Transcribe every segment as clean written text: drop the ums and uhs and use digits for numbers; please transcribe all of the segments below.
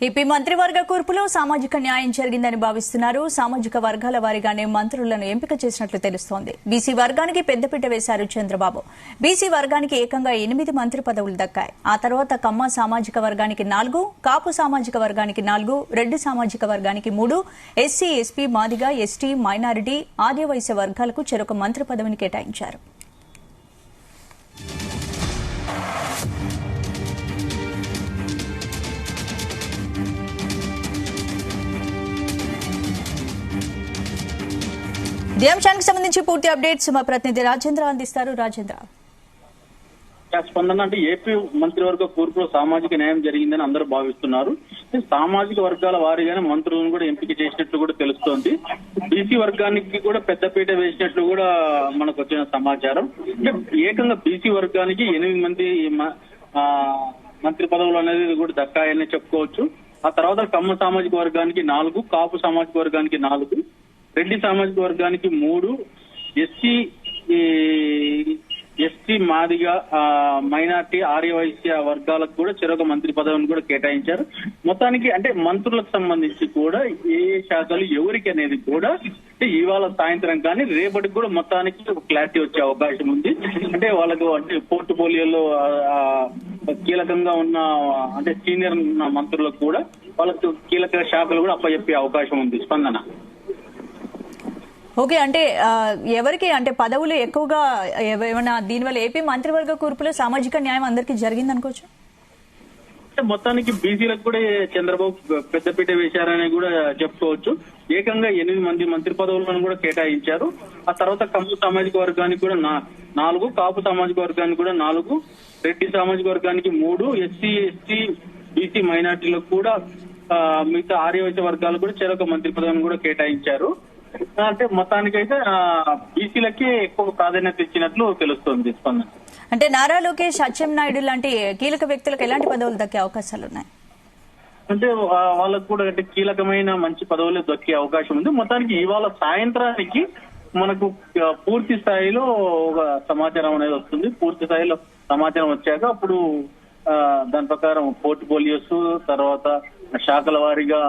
AP మంత్రివర్గ కూర్పులో సామాజిక న్యాయం జరిగిందని భావిస్తున్నారు. సామాజిక వర్గాల వారీగానే మంత్రులను ఎంపిక చేసినట్లు తెలుస్తోంది. బీసీ వర్గానికి పెద్దపీట వేశారు చంద్రబాబు. బీసీ వర్గానికి ఏకంగా 8 మంత్రి పదవులు దక్కాయి. ఆ తర్వాత కమ్మ సామాజిక వర్గానికి 4, కాపు సామాజిక వర్గానికి 4, రెడ్డి సామాజిక వర్గానికి 3, SC, SP, Madiga, ST, minority, Adivasi వర్గాలకు చెరొక మంత్రి పదవిని కేటాయించారు. ఈ అంశానికి సంబంధించి పూర్తి అప్డేట్స్ మా ప్రతినిధి రాజేంద్ర అందిస్తారు. రాజేంద్ర, స్పందన అంటే ఏపీ మంత్రివర్గ కూర్పులో సామాజిక న్యాయం జరిగిందని అందరూ భావిస్తున్నారు. సామాజిక వర్గాల వారీగానే మంత్రులను కూడా ఎంపిక చేసినట్లు కూడా తెలుస్తోంది. బీసీ వర్గానికి కూడా పెద్దపీట వేసినట్లు కూడా మనకు వచ్చిన సమాచారం. ఏకంగా బీసీ వర్గానికి 8 మంది మంత్రి పదవులు అనేది కూడా దక్కాయని చెప్పుకోవచ్చు. ఆ తర్వాత కమ్మ సామాజిక వర్గానికి 4, కాపు సామాజిక వర్గానికి 4, రెడ్డి సామాజిక వర్గానికి 3, ఎస్టీ, మాదిగ, మైనార్టీ, ఆర్యవైశ్య వర్గాలకు కూడా చెరొక మంత్రి పదవిని కూడా కేటాయించారు. మొత్తానికి అంటే మంత్రులకు సంబంధించి కూడా ఏ శాఖలు ఎవరికి అనేది కూడా ఇవాళ సాయంత్రం కానీ రేపటికి కూడా మొత్తానికి ఒక క్లారిటీ వచ్చే అవకాశం ఉంది. అంటే వాళ్ళకు అంటే పోర్ట్ఫోలియోలో కీలకంగా ఉన్న అంటే సీనియర్ ఉన్న మంత్రులకు కూడా వాళ్ళకు కీలక శాఖలు కూడా అప్పచెప్పే అవకాశం ఉంది. స్పందన ఓకే, అంటే ఎవరికి అంటే పదవులు ఎక్కువగా ఏమైనా దీనివల్ల ఏపీ మంత్రివర్గ కూర్పులో సామాజిక న్యాయం అందరికీ జరిగింది అనుకోవచ్చు. మొత్తానికి బీసీలకు కూడా చంద్రబాబు పెద్దపీట వేశారని కూడా చెప్పుకోవచ్చు. ఏకంగా 8 మంది మంత్రి పదవులను కూడా కేటాయించారు. ఆ తర్వాత కమ్మ సామాజిక వర్గానికి కూడా 4, కాపు సామాజిక వర్గానికి కూడా 4, రెడ్డి సామాజిక వర్గానికి 3, ఎస్సీ, ఎస్టీ, బీసీ, మైనార్టీలకు కూడా మిగతా ఆర్యవైశ్య వర్గాలకు కూడా చెరొక మంత్రి పదవిని కూడా కేటాయించారు. అంటే మొత్తానికైతే బీసీలకి ఎక్కువ ప్రాధాన్యత ఇచ్చినట్లు తెలుస్తోంది. స్పందన అంటే నారా లోకేష్, అచ్చెన్నాయుడు లాంటి కీలక వ్యక్తులకు ఎలాంటి పదవులు దక్కే అవకాశాలు ఉన్నాయి? అంటే వాళ్ళకు కూడా అంటే కీలకమైన మంచి పదవులు దక్కే అవకాశం ఉంది. మొత్తానికి ఇవాళ సాయంత్రానికి మనకు పూర్తి స్థాయిలో ఒక సమాచారం అనేది వస్తుంది. పూర్తి స్థాయిలో సమాచారం వచ్చాక అప్పుడు దాని ప్రకారం పోర్ట్ఫోలియోస్ తర్వాత శాఖల వారీగా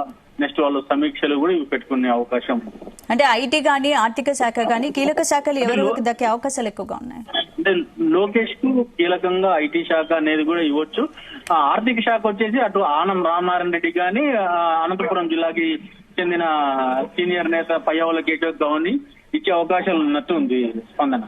నెక్స్ట్ వాళ్ళు సమీక్షలు కూడా పెట్టుకునే అవకాశం. అంటే ఐటీ గానీ, ఆర్థిక శాఖ గానీ కీలక శాఖలు ఎవరికి దక్కే అవకాశాలు ఎక్కువగా ఉన్నాయి? అంటే లోకేష్ కు కీలకంగా ఐటీ శాఖ అనేది కూడా ఇవ్వచ్చు. ఆర్థిక శాఖ వచ్చేసి అటు ఆనం రామనారాయణ రెడ్డి గాని, అనంతపురం జిల్లాకి చెందిన సీనియర్ నేత పయ్యావుల కేశవ్ గౌని ఇచ్చే అవకాశాలు ఉన్నట్టు ఉంది. స్పందన